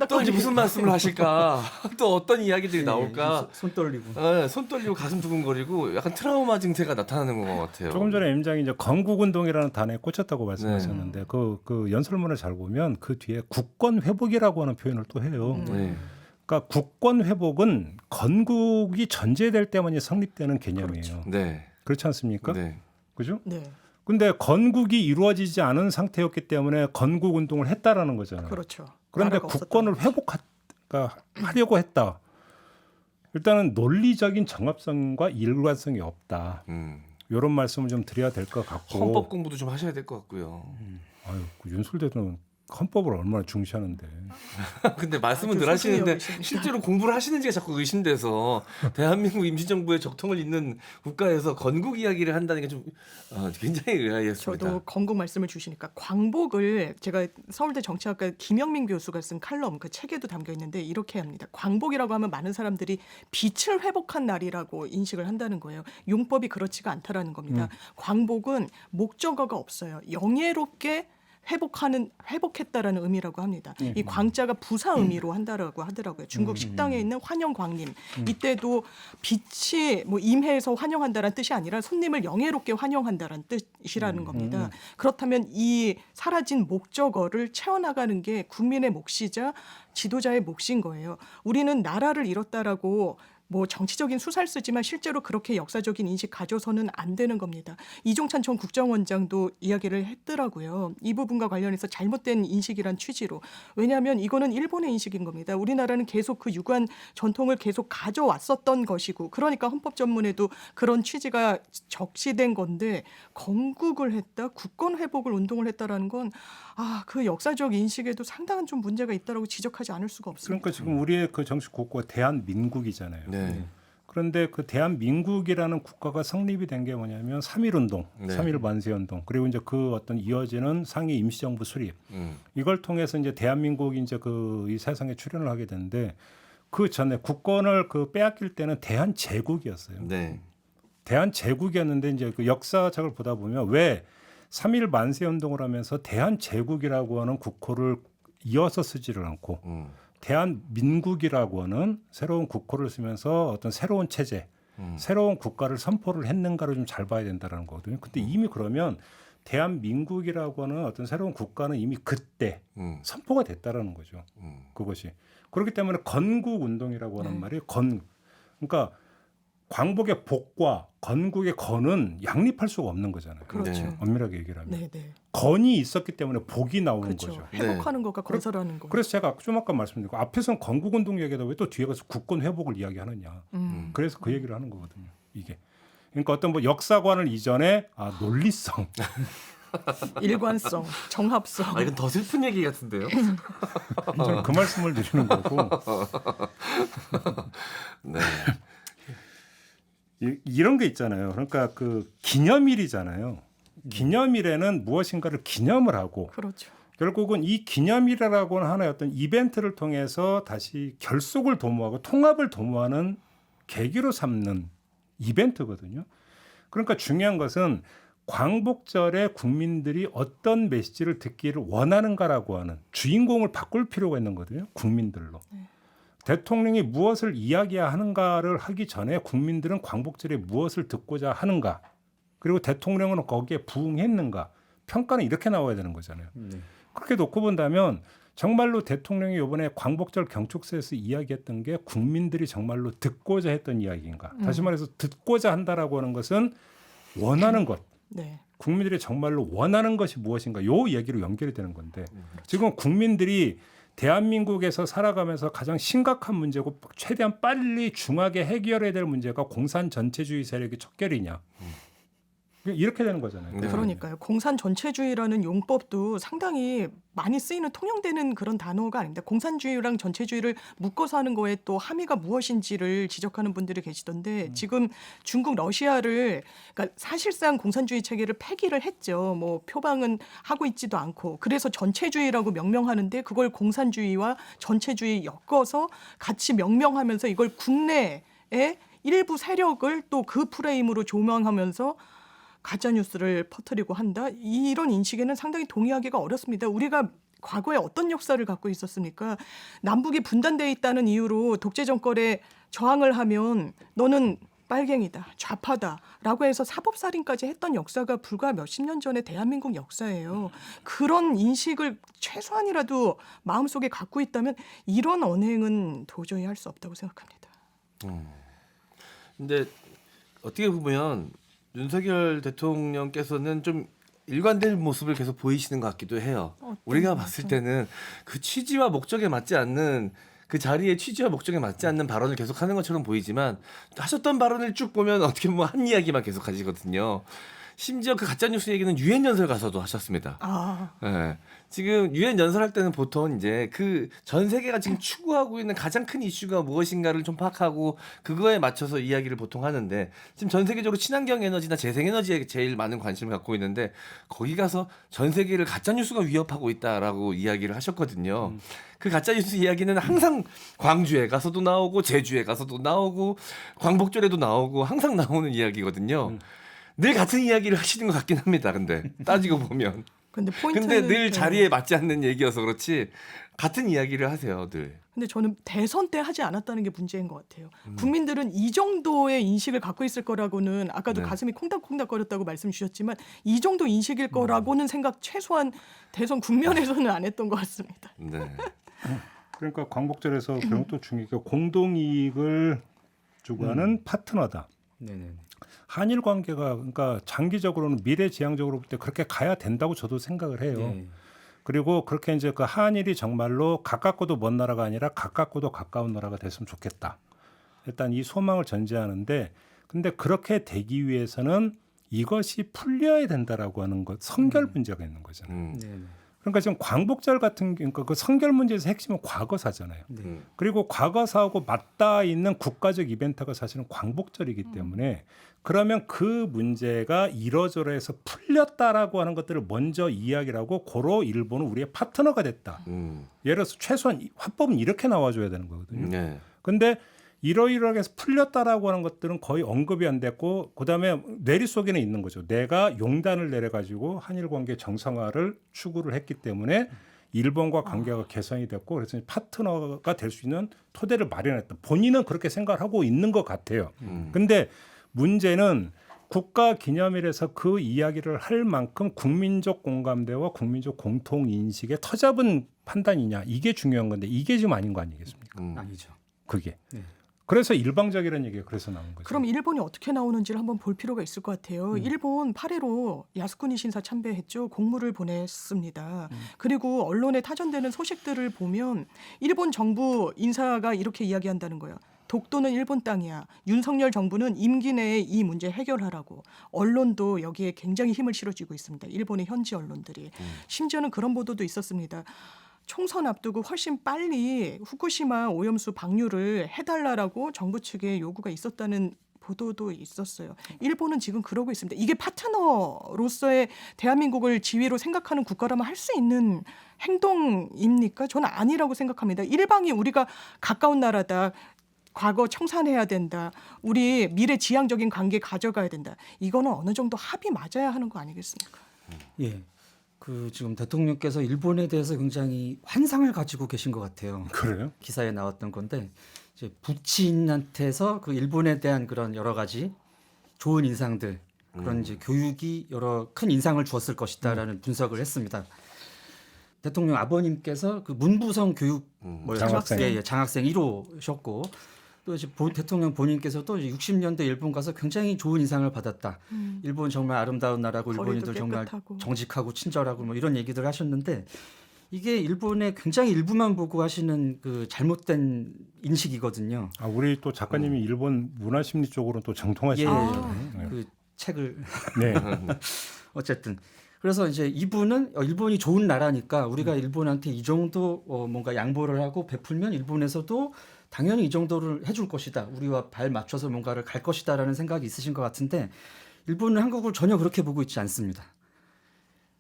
또 이제 무슨 말씀을 하실까? 또 어떤 이야기들이 나올까? 손 떨리고. 네, 손 떨리고 가슴 두근거리고 약간 트라우마 증세가 나타나는 것 같아요. 조금 전에 임장이 이제 건국운동이라는 단어에 꽂혔다고 말씀하셨는데 그 연설문을 잘 보면 그 뒤에 국권 회복이라고 하는 표현을 또 해요. 그러니까 국권 회복은 건국이 전제될 때만이 성립되는 개념이에요. 그렇죠. 네. 그렇지 않습니까? 네. 그죠? 네. 근데 건국이 이루어지지 않은 상태였기 때문에 건국 운동을 했다라는 거잖아요. 그렇죠. 그런데 국권을 회복하려고 했다. 일단은 논리적인 정합성과 일관성이 없다. 이런 말씀을 좀 드려야 될 것 같고. 헌법 공부도 좀 하셔야 될 것 같고요. 아유, 그 윤석열 대통령 헌법을 얼마나 중시하는데. 근데 말씀은 늘 하시는데 실제로 공부를 하시는지가 자꾸 의심돼서 대한민국 임시정부의 적통을 잇는 국가에서 건국 이야기를 한다는 게 좀 굉장히 의아했습니다. 저도 건국 말씀을 주시니까 광복을 제가 서울대 정치학과 김영민 교수가 쓴 칼럼 그 책에도 담겨 있는데 이렇게 합니다. 광복이라고 하면 많은 사람들이 빛을 회복한 날이라고 인식을 한다는 거예요. 용법이 그렇지가 않다라는 겁니다. 광복은 목적어가 없어요. 영예롭게 회복했다라는 의미라고 합니다. 이 광자가 부사 의미로 한다라고 하더라고요. 중국 식당에 있는 환영광님 이때도 빛이 뭐 임해에서 환영한다라는 뜻이 아니라 손님을 영예롭게 환영한다라는 뜻이라는 겁니다. 그렇다면 이 사라진 목적어를 채워나가는 게 국민의 몫이자 지도자의 몫인 거예요. 우리는 나라를 잃었다라고 뭐 정치적인 수사를 쓰지만 실제로 그렇게 역사적인 인식 가져서는 안 되는 겁니다. 이종찬 전 국정원장도 이야기를 했더라고요. 이 부분과 관련해서 잘못된 인식이란 취지로. 왜냐하면 이거는 일본의 인식인 겁니다. 우리나라는 계속 그 유관 전통을 계속 가져왔었던 것이고 그러니까 헌법 전문에도 그런 취지가 적시된 건데 건국을 했다, 국권 회복을 운동을 했다라는 건 그 역사적 인식에도 상당한 좀 문제가 있다라고 지적하지 않을 수가 없습니다. 그러니까 지금 우리의 그 정치 국가가 대한민국이잖아요. 네. 그런데 그 대한민국이라는 국가가 성립이 된 게 뭐냐면 3.1운동, 네. 3.1 만세운동, 그리고 이제 그 어떤 이어지는 상위 임시정부 수립 이걸 통해서 이제 대한민국이 이제 그 이 세상에 출현을 하게 되는데 그 전에 국권을 그 빼앗길 때는 대한제국이었어요. 네. 대한제국이었는데 이제 그 역사책을 보다 보면 왜 3.1 만세운동을 하면서 대한제국이라고 하는 국호를 이어서 쓰지를 않고 대한민국이라고 하는 새로운 국호를 쓰면서 어떤 새로운 체제, 새로운 국가를 선포를 했는가를 좀 잘 봐야 된다는 거거든요. 근데 이미 그러면 대한민국이라고 하는 어떤 새로운 국가는 이미 그때 선포가 됐다라는 거죠. 그것이. 그렇기 때문에 건국운동이라고 하는 말이 그러니까 광복의 복과 건국의 건은 양립할 수가 없는 거잖아요. 그렇죠. 네. 엄밀하게 얘기를 하면. 네, 네. 건이 있었기 때문에 복이 나오는 그렇죠. 거죠. 회복하는 거가 건설하는 거. 그래서 제가 좀 아까 말씀드리고 앞에서는 건국운동 얘기하다 왜 또 뒤에 가서 국권 회복을 이야기하느냐. 그래서 그 얘기를 하는 거거든요. 이게. 그러니까 어떤 뭐 역사관을 이전에 논리성. 일관성, 정합성. 이건 더 슬픈 얘기 같은데요. 저는 그 말씀을 드리는 거고. 네. 이런 게 있잖아요. 그러니까 그 기념일이잖아요. 기념일에는 무엇인가를 기념을 하고 그렇죠. 결국은 이 기념일이라고 하는 하나의 어떤 이벤트를 통해서 다시 결속을 도모하고 통합을 도모하는 계기로 삼는 이벤트거든요. 그러니까 중요한 것은 광복절에 국민들이 어떤 메시지를 듣기를 원하는가라고 하는 주인공을 바꿀 필요가 있는 거거든요. 국민들로. 대통령이 무엇을 이야기하는가를 하기 전에 국민들은 광복절에 무엇을 듣고자 하는가, 그리고 대통령은 거기에 부응했는가, 평가는 이렇게 나와야 되는 거잖아요. 그렇게 놓고 본다면 정말로 대통령이 이번에 광복절 경축사에서 이야기했던 게 국민들이 정말로 듣고자 했던 이야기인가. 다시 말해서 듣고자 한다라고 하는 것은 원하는 것. 네. 국민들이 정말로 원하는 것이 무엇인가, 요 이야기로 연결이 되는 건데 지금 국민들이 대한민국에서 살아가면서 가장 심각한 문제고 최대한 빨리 중하게 해결해야 될 문제가 공산 전체주의 세력의 척결이냐. 이렇게 되는 거잖아요. 그러니까요. 공산 전체주의라는 용법도 상당히 많이 쓰이는 통용되는 그런 단어가 아닙니다. 공산주의랑 전체주의를 묶어서 하는 거에 또 함의가 무엇인지를 지적하는 분들이 계시던데 지금 중국 러시아를 그러니까 사실상 공산주의 체계를 폐기를 했죠. 뭐 표방은 하고 있지도 않고 그래서 전체주의라고 명명하는데 그걸 공산주의와 전체주의 엮어서 같이 명명하면서 이걸 국내에 일부 세력을 또 그 프레임으로 조명하면서 가짜 뉴스를 퍼뜨리고 한다. 이런 인식에는 상당히 동의하기가 어렵습니다. 우리가 과거에 어떤 역사를 갖고 있었습니까? 남북이 분단돼 있다는 이유로 독재 정권에 저항을 하면 너는 빨갱이다, 좌파다라고 해서 사법살인까지 했던 역사가 불과 몇십 년 전의 대한민국 역사예요. 그런 인식을 최소한이라도 마음속에 갖고 있다면 이런 언행은 도저히 할 수 없다고 생각합니다. 근데 어떻게 보면 윤석열 대통령께서는 좀 일관된 모습을 계속 보이시는 것 같기도 해요. 우리가 봤을 때는 그 취지와 목적에 맞지 않는 그 자리의 취지와 목적에 맞지 않는 발언을 계속하는 것처럼 보이지만 하셨던 발언을 쭉 보면 어떻게 보면 한 이야기만 계속 하시거든요. 심지어 그 가짜뉴스 얘기는 유엔 연설 가서도 하셨습니다. 네. 지금 유엔 연설할 때는 보통 이제 그 전 세계가 지금 추구하고 있는 가장 큰 이슈가 무엇인가를 좀 파악하고 그거에 맞춰서 이야기를 보통 하는데 지금 전 세계적으로 친환경 에너지나 재생 에너지에 제일 많은 관심을 갖고 있는데 거기 가서 전 세계를 가짜뉴스가 위협하고 있다라고 이야기를 하셨거든요. 그 가짜뉴스 이야기는 항상 광주에 가서도 나오고 제주에 가서도 나오고 광복절에도 나오고 항상 나오는 이야기거든요. 늘 같은 이야기를 하시는 것 같긴 합니다. 근데 따지고 보면. 근데 늘 자리에 맞지 않는 얘기여서 그렇지 같은 이야기를 하세요, 늘. 근데 저는 대선 때 하지 않았다는 게 문제인 것 같아요. 국민들은 이 정도의 인식을 갖고 있을 거라고는 아까도 가슴이 콩닥콩닥거렸다고 말씀 주셨지만 이 정도 인식일 거라고는 생각 최소한 대선 국면에서는 안 했던 것 같습니다. 네. 그러니까 광복절에서 그런 또 중요한 게 공동이익을 추구하는 파트너다. 네네. 한일 관계가 그러니까 장기적으로는 미래지향적으로 볼 때 그렇게 가야 된다고 저도 생각을 해요. 네. 그리고 그렇게 이제 그 한일이 정말로 가깝고도 먼 나라가 아니라 가깝고도 가까운 나라가 됐으면 좋겠다. 일단 이 소망을 전제하는데 근데 그렇게 되기 위해서는 이것이 풀려야 된다라고 하는 것 선결 문제가 있는 거잖아요. 그러니까 지금 광복절 같은 그러니까 그 선결 문제에서 핵심은 과거사잖아요. 그리고 과거사하고 맞닿아 있는 국가적 이벤트가 사실은 광복절이기 때문에 그러면 그 문제가 이러저러 해서 풀렸다라고 하는 것들을 먼저 이야기를 하고 고로 일본은 우리의 파트너가 됐다. 예를 들어서 최소한 화법은 이렇게 나와줘야 되는 거거든요. 근데 이러이러하게 해서 풀렸다라고 하는 것들은 거의 언급이 안 됐고 그다음에 내리 속에는 있는 거죠. 내가 용단을 내려가지고 한일 관계 정상화를 추구를 했기 때문에 일본과 관계가 개선이 됐고 그래서 파트너가 될 수 있는 토대를 마련했다. 본인은 그렇게 생각을 하고 있는 것 같아요. 근데 문제는 국가 기념일에서 그 이야기를 할 만큼 국민적 공감대와 국민적 공통인식에 터잡은 판단이냐 이게 중요한 건데 이게 지금 아닌 거 아니겠습니까? 아니죠. 그게. 그래서 일방적이라는 얘기가 그래서 나온 거죠. 그럼 일본이 어떻게 나오는지를 한번 볼 필요가 있을 것 같아요. 일본 8.15 야스쿠니 신사 참배했죠. 공물을 보냈습니다. 그리고 언론에 타전되는 소식들을 보면 일본 정부 인사가 이렇게 이야기한다는 거예요. 독도는 일본 땅이야. 윤석열 정부는 임기 내에 이 문제 해결하라고. 언론도 여기에 굉장히 힘을 실어주고 있습니다. 일본의 현지 언론들이. 심지어는 그런 보도도 있었습니다. 총선 앞두고 훨씬 빨리 후쿠시마 오염수 방류를 해달라고 정부 측에 요구가 있었다는 보도도 있었어요. 일본은 지금 그러고 있습니다. 이게 파트너로서의 대한민국을 지위로 생각하는 국가라면 할 수 있는 행동입니까? 저는 아니라고 생각합니다. 일방이 우리가 가까운 나라다. 과거 청산해야 된다. 우리 미래 지향적인 관계 가져가야 된다. 이거는 어느 정도 합이 맞아야 하는 거 아니겠습니까? 예. 그 지금 대통령께서 일본에 대해서 굉장히 환상을 가지고 계신 것 같아요. 그래요? 기사에 나왔던 건데 이제 부친한테서 그 일본에 대한 그런 여러 가지 좋은 인상들 그런 이제 교육이 여러 큰 인상을 주었을 것이다라는 분석을 했습니다. 대통령 아버님께서 그 문부성 교육 장학생. 예, 장학생 1호셨고 또 이제 대통령 본인께서도 이제 60년대 일본 가서 굉장히 좋은 인상을 받았다. 일본 정말 아름다운 나라고 일본인들 정말 깨끗하고. 정직하고 친절하고 뭐 이런 얘기들 하셨는데 이게 일본의 굉장히 일부만 보고 하시는 그 잘못된 인식이거든요. 아, 우리 또 작가님이 일본 문화심리 쪽으로 또 정통하시잖아요. 네. 그 책을 네. 어쨌든 그래서 이제 이분은 일본이 좋은 나라니까 우리가 일본한테 이 정도 뭔가 양보를 하고 베풀면 일본에서도 당연히 이 정도를 해줄 것이다. 우리와 발 맞춰서 뭔가를 갈 것이다라는 생각이 있으신 것 같은데 일본은 한국을 전혀 그렇게 보고 있지 않습니다.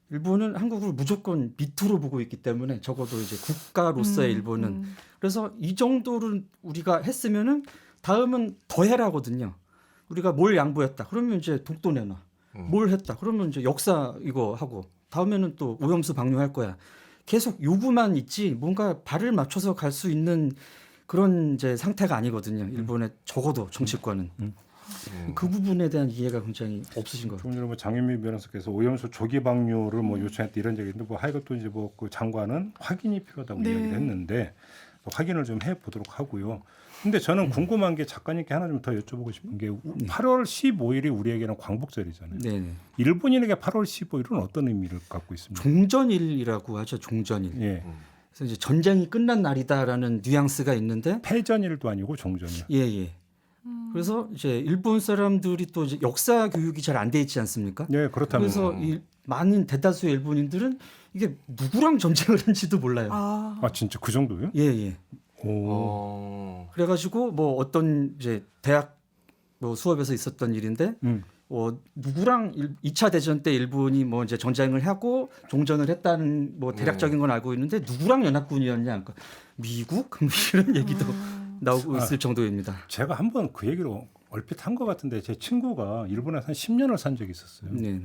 일본은 한국을 무조건 밑으로 보고 있기 때문에 적어도 이제 국가로서의 일본은 그래서 이 정도를 우리가 했으면은 다음은 더 해라거든요. 우리가 뭘 양보했다. 그러면 이제 독도 내놔. 뭘 했다. 그러면 이제 역사 이거 하고 다음에는 또 오염수 방류할 거야. 계속 요구만 있지 뭔가 발을 맞춰서 갈 수 있는 그런 이제 상태가 아니거든요. 일본의 적어도 정치권은. 그 부분에 대한 이해가 굉장히 없으신 것 같아요. 좀 전에 뭐 장윤미 변호사께서 오염수 조기 방류를 뭐 요청했다 이런 얘기인데 뭐 하여간 또 이제 뭐 그 장관은 확인이 필요하다고 네. 이야기를 했는데 또 확인을 좀 해보도록 하고요. 근데 저는 궁금한 게 작가님께 하나 좀 더 여쭤보고 싶은 게 8월 15일이 우리에게는 광복절이잖아요. 네네. 일본인에게 8월 15일은 어떤 의미를 갖고 있습니까? 종전일이라고 하죠. 종전일. 예. 그래서 이제 전쟁이 끝난 날이다라는 뉘앙스가 있는데 패전일도 아니고 종전일. 예. 그래서 이제 일본 사람들이 또 이제 역사 교육이 잘 안 돼 있지 않습니까? 네, 그렇다면. 그래서 이 많은 대다수의 일본인들은 이게 누구랑 전쟁을 했는지도 몰라요. 아 진짜 그 정도요? 예. 오. 그래가지고 뭐 어떤 이제 대학 뭐 수업에서 있었던 일인데 누구랑 2차 대전 때 일본이 뭐 이제 전쟁을 하고 종전을 했다는 뭐 대략적인 건 알고 있는데 누구랑 연합군이었냐, 그러니까 미국 이런 얘기도 나오고 있을 정도입니다. 제가 한번 그 얘기를 얼핏 한 것 같은데 제 친구가 일본에서 한 10년을 산 적이 있었어요. 네.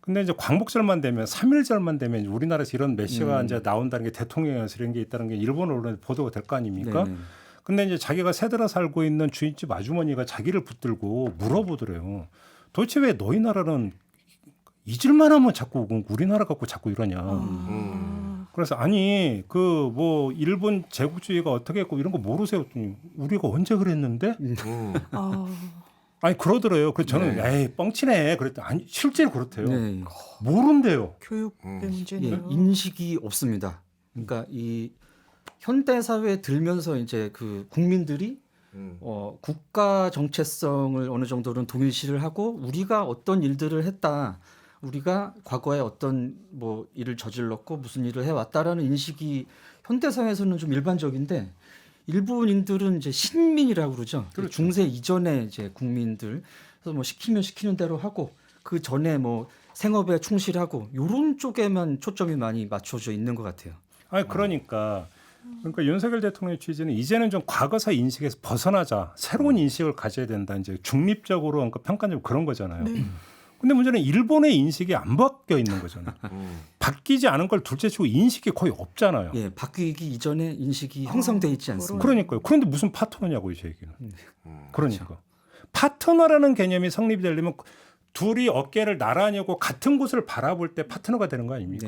근데 이제 광복절만 되면 3.1절만 되면 우리나라에서 이런 메시가 이제 나온다는 게 대통령에서 이런 게 있다는 게 일본 언론에 보도가 될 거 아닙니까? 네네. 근데 이제 자기가 새들어 살고 있는 주인집 아주머니가 자기를 붙들고 물어보더래요. 도대체 왜 너희 나라는 잊을만 하면 자꾸 우리나라 갖고 자꾸 이러냐. 그래서 아니 그 뭐 일본 제국주의가 어떻게 했고 이런 거 모르세요. 우리가 언제 그랬는데? 아니 그러더래요. 그래서 저는 에이 뻥치네. 그랬더니 아니 실제로 그렇대요. 네. 모른대요. 교육의 문제네요. 인식이 없습니다. 그러니까 이 현대 사회에 들면서 이제 그 국민들이 국가 정체성을 어느 정도는 동일시를 하고 우리가 어떤 일들을 했다. 우리가 과거에 어떤 뭐 일을 저질렀고 무슨 일을 해왔다라는 인식이 현대 사회에서는 좀 일반적인데 일본인들은 이제 신민이라고 그러죠. 그렇죠. 중세 이전의 이제 국민들. 그래서 뭐 시키면 시키는 대로 하고 그 전에 뭐 생업에 충실하고 이런 쪽에만 초점이 많이 맞춰져 있는 것 같아요. 아니 그러니까 윤석열 대통령의 취지는 이제는 좀 과거사 인식에서 벗어나자. 새로운 인식을 가져야 된다. 이제 중립적으로 그러니까 평가적으로 그런 거잖아요. 네. 근데 문제는 일본의 인식이 안 바뀌어 있는 거잖아요. 바뀌지 않은 걸 둘째치고 인식이 거의 없잖아요. 예, 바뀌기 이전에 인식이 형성돼 있지 않습니다. 그러니까요. 그런데 무슨 파트너냐고 이 얘기는. 그러니까 그렇죠. 파트너라는 개념이 성립이 되려면 둘이 어깨를 나란히고 같은 곳을 바라볼 때 파트너가 되는 거 아닙니까?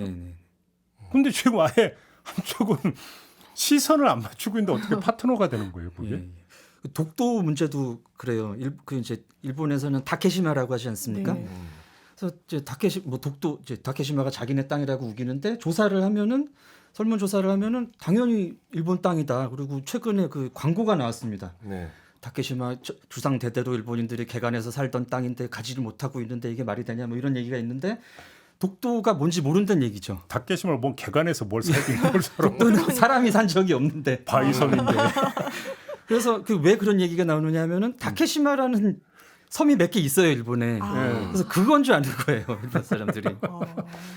근데 지금 아예 한쪽은 시선을 안 맞추고 있는데 어떻게 파트너가 되는 거예요, 그게? 독도 문제도 그래요. 그 이제 일본에서는 다케시마라고 하지 않습니까? 네. 그래서 이제 독도 이제 다케시마가 자기네 땅이라고 우기는데 조사를 하면은 설문 조사를 하면은 당연히 일본 땅이다. 그리고 최근에 그 광고가 나왔습니다. 네. 다케시마 주상 대대로 일본인들이 개간해서 살던 땅인데 가지를 못하고 있는데 이게 말이 되냐 뭐 이런 얘기가 있는데 독도가 뭔지 모른다는 얘기죠. 다케시마를 뭔 개간해서 뭘 살긴 뭘 살아. 독도는 사람이 산 적이 없는데. 바위섬인데. 그래서 그 왜 그런 얘기가 나오느냐 하면은 다케시마라는 섬이 몇 개 있어요 일본에. 그래서 그건 줄 아는 거예요 일본 사람들이.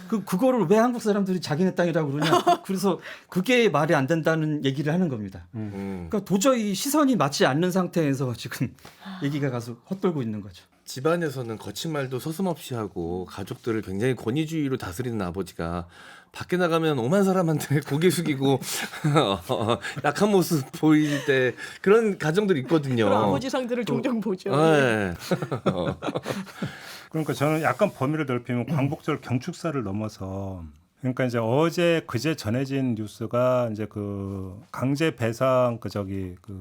그거를 왜 한국 사람들이 자기네 땅이라고 그러냐. 그래서 그게 말이 안 된다는 얘기를 하는 겁니다. 그러니까 도저히 시선이 맞지 않는 상태에서 지금 얘기가 가서 헛돌고 있는 거죠. 집안에서는 거친 말도 서슴없이 하고 가족들을 굉장히 권위주의로 다스리는 아버지가 밖에 나가면 오만 사람한테 고개 숙이고 약한 모습 보일 때 그런 가정들이 있거든요. 그런 아버지 상들을 종종 보죠. 네. 그러니까 저는 약간 범위를 넓히면 광복절 경축사를 넘어서 그러니까 이제 어제 그제 전해진 뉴스가 이제 그 강제 배상 그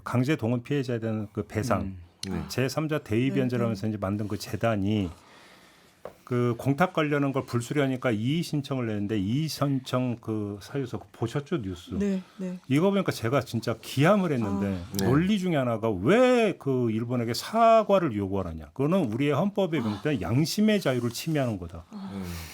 강제 동원 피해자에 대한 그 배상 제3자 대의변제라면서 이제 만든 그 재단이 그 공탁 관련한 걸 불수리하니까 이의 신청을 냈는데 이의 신청 그 사유서 보셨죠 뉴스? 네. 이거 보니까 제가 진짜 기함을 했는데 논리 중에 하나가 왜 그 일본에게 사과를 요구하느냐? 그거는 우리의 헌법에 명시된 양심의 자유를 침해하는 거다.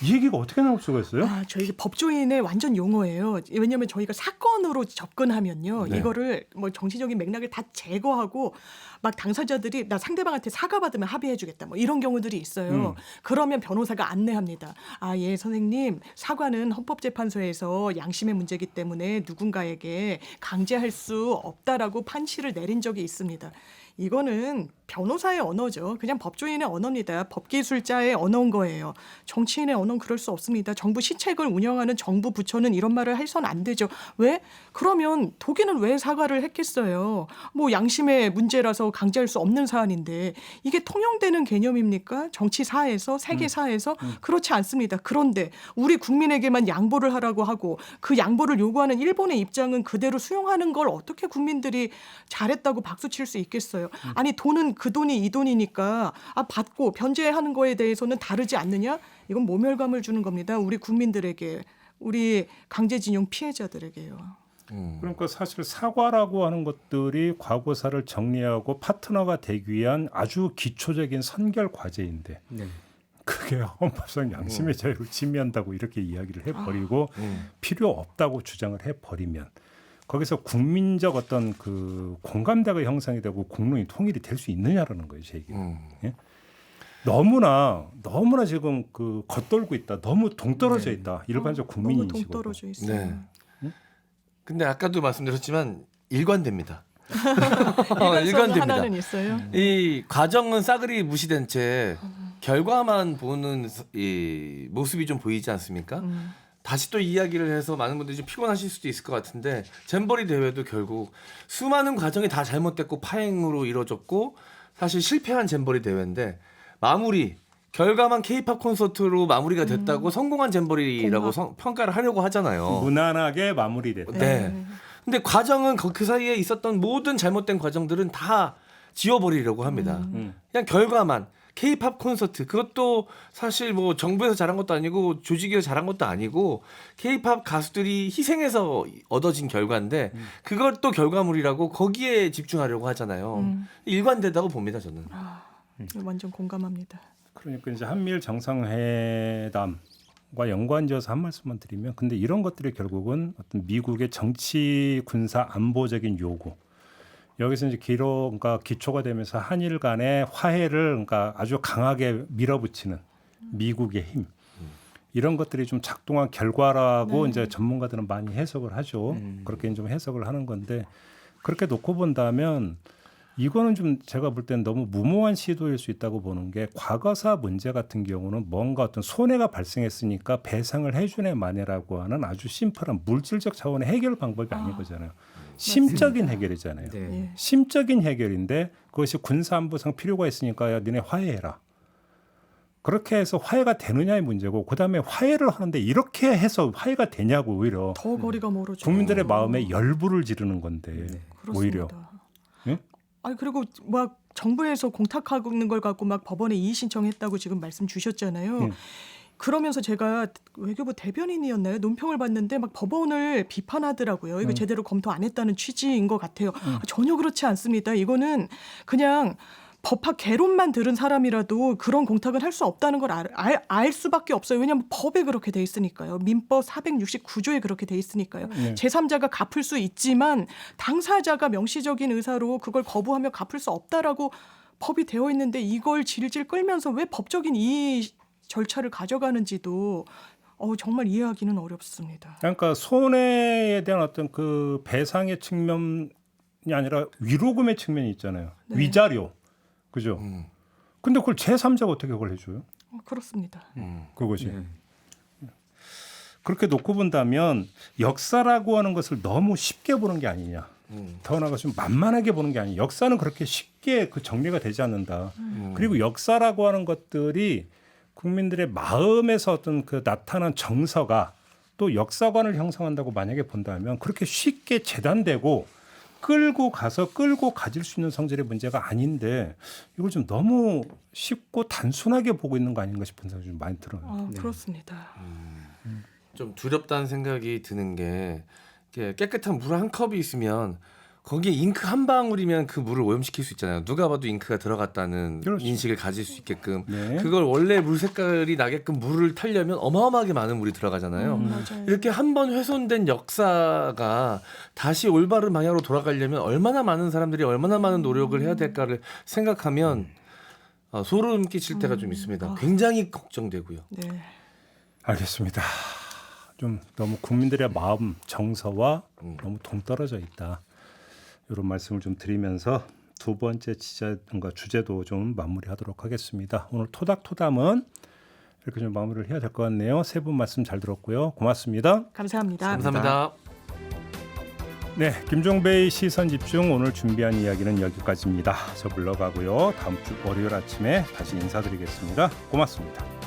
이 얘기가 어떻게 나올 수가 있어요? 저희 법조인의 완전 용어예요. 왜냐하면 저희가 사건으로 접근하면요, 이거를 뭐 정치적인 맥락을 다 제거하고 막 당사자들이 나 상대방한테 사과받으면 합의해주겠다 뭐 이런 경우들이 있어요. 그러면 변호사가 안내합니다. 예 선생님 사과는 헌법재판소에서 양심의 문제이기 때문에 누군가에게 강제할 수 없다라고 판시를 내린 적이 있습니다. 이거는 변호사의 언어죠. 그냥 법조인의 언어입니다. 법기술자의 언어인 거예요. 정치인의 언어는 그럴 수 없습니다. 정부 시책을 운영하는 정부 부처는 이런 말을 해서는 안 되죠. 왜? 그러면 독일은 왜 사과를 했겠어요. 뭐 양심의 문제라서 강제할 수 없는 사안인데 이게 통용되는 개념입니까? 정치사에서 세계사에서 그렇지 않습니다. 그런데 우리 국민에게만 양보를 하라고 하고 그 양보를 요구하는 일본의 입장은 그대로 수용하는 걸 어떻게 국민들이 잘했다고 박수칠 수 있겠어요. 아니 돈은 그 돈이 이 돈이니까 받고 변제하는 거에 대해서는 다르지 않느냐? 이건 모멸감을 주는 겁니다. 우리 국민들에게, 우리 강제징용 피해자들에게요. 그러니까 사실 사과라고 하는 것들이 과거사를 정리하고 파트너가 되기 위한 아주 기초적인 선결 과제인데 그게 헌법상 양심의 자유를 침해한다고 이렇게 이야기를 해버리고 필요 없다고 주장을 해버리면 거기서 국민적 어떤 그 공감대가 형성이 되고 공론이 통일이 될 수 있느냐라는 거예요, 제 얘기는. 예? 너무나 지금 그 겉돌고 있다, 너무 동떨어져 있다, 일반적 국민 너무 인식으로. 동떨어져 있어요. 근데 아까도 말씀드렸지만 일관됩니다. 일관됩니다. 하나는 있어요. 이 과정은 싸그리 무시된 채 결과만 보는 이 모습이 좀 보이지 않습니까? 다시 또 이야기를 해서 많은 분들이 좀 피곤하실 수도 있을 것 같은데 잼버리 대회도 결국 수많은 과정이 다 잘못됐고 파행으로 이루어졌고 사실 실패한 잼버리 대회인데 마무리 결과만 K-팝 콘서트로 마무리가 됐다고 성공한 잼버리라고 평가를 하려고 하잖아요. 무난하게 마무리됐다. 네. 근데 과정은 그 사이에 있었던 모든 잘못된 과정들은 다 지워버리려고 합니다. 그냥 결과만 K-팝 콘서트 그것도 사실 뭐 정부에서 잘한 것도 아니고 조직에서 잘한 것도 아니고 K-팝 가수들이 희생해서 얻어진 결과인데 그것도 결과물이라고 거기에 집중하려고 하잖아요. 일관되다고 봅니다 저는. 완전 공감합니다. 그러니까 이제 한미일 정상회담과 연관지어서 한 말씀만 드리면 근데 이런 것들이 결국은 어떤 미국의 정치 군사 안보적인 요구 여기서 이제 그러니까 기초가 되면서 한일 간의 화해를 그러니까 아주 강하게 밀어붙이는 미국의 힘 이런 것들이 좀 작동한 결과라고 이제 전문가들은 많이 해석을 하죠. 그렇게 좀 해석을 하는 건데 그렇게 놓고 본다면 이거는 좀 제가 볼 때는 너무 무모한 시도일 수 있다고 보는 게 과거사 문제 같은 경우는 뭔가 어떤 손해가 발생했으니까 배상을 해주네 마네라고 하는 아주 심플한 물질적 차원의 해결 방법이 아닌 거잖아요. 심적인 해결이잖아요. 네. 심적인 해결인데 그것이 군사안보상 필요가 있으니까 야, 니네 화해해라. 그렇게 해서 화해가 되느냐의 문제고 그다음에 화해를 하는데 이렇게 해서 화해가 되냐고 오히려 더 거리가 멀어져. 국민들의 마음에 열불을 지르는 건데 오히려. 예? 아니 그리고 막 정부에서 공탁하는 걸 갖고 막 법원에 이의 신청했다고 지금 말씀 주셨잖아요. 그러면서 제가 외교부 대변인이었나요? 논평을 봤는데 막 법원을 비판하더라고요. 이거 제대로 검토 안 했다는 취지인 것 같아요. 전혀 그렇지 않습니다. 이거는 그냥 법학 개론만 들은 사람이라도 그런 공탁은 할 수 없다는 걸 알 수밖에 없어요. 왜냐하면 법에 그렇게 돼 있으니까요. 민법 469조에 그렇게 돼 있으니까요. 제3자가 갚을 수 있지만 당사자가 명시적인 의사로 그걸 거부하며 갚을 수 없다라고 법이 되어 있는데 이걸 질질 끌면서 왜 법적인 이 절차를 가져가는지도 정말 이해하기는 어렵습니다. 그러니까 손해에 대한 어떤 그 배상의 측면이 아니라 위로금의 측면이 있잖아요. 네. 위자료, 그죠? 근데 그걸 제3자가 어떻게 그걸 해줘요? 그렇습니다. 그것이. 네. 그렇게 놓고 본다면 역사라고 하는 것을 너무 쉽게 보는 게 아니냐. 더 나아가 좀 만만하게 보는 게 아니냐. 역사는 그렇게 쉽게 그 정리가 되지 않는다. 그리고 역사라고 하는 것들이 국민들의 마음에서 어떤 그 나타난 정서가 또 역사관을 형성한다고 만약에 본다면 그렇게 쉽게 재단되고 끌고 가질 수 있는 성질의 문제가 아닌데 이걸 좀 너무 쉽고 단순하게 보고 있는 거 아닌가 싶은 생각이 좀 많이 들어요. 그렇습니다. 좀 두렵다는 생각이 드는 게 깨끗한 물 한 컵이 있으면 거기에 잉크 한 방울이면 그 물을 오염시킬 수 있잖아요. 누가 봐도 잉크가 들어갔다는 그렇죠. 인식을 가질 수 있게끔 네. 그걸 원래 물 색깔이 나게끔 물을 타려면 어마어마하게 많은 물이 들어가잖아요. 맞아요. 이렇게 한 번 훼손된 역사가 다시 올바른 방향으로 돌아가려면 얼마나 많은 사람들이 얼마나 많은 노력을 해야 될까를 생각하면 소름 끼칠 때가 좀 있습니다. 굉장히 걱정되고요. 네. 알겠습니다. 좀 너무 국민들의 마음 정서와 너무 동떨어져 있다. 이런 말씀을 좀 드리면서 두 번째 주제도 좀 마무리하도록 하겠습니다. 오늘 토닥토담은 이렇게 좀 마무리를 해야 될 것 같네요. 세 분 말씀 잘 들었고요. 고맙습니다. 감사합니다. 감사합니다. 네, 김종배의 시선집중 오늘 준비한 이야기는 여기까지입니다. 저 물러가고요. 다음 주 월요일 아침에 다시 인사드리겠습니다. 고맙습니다.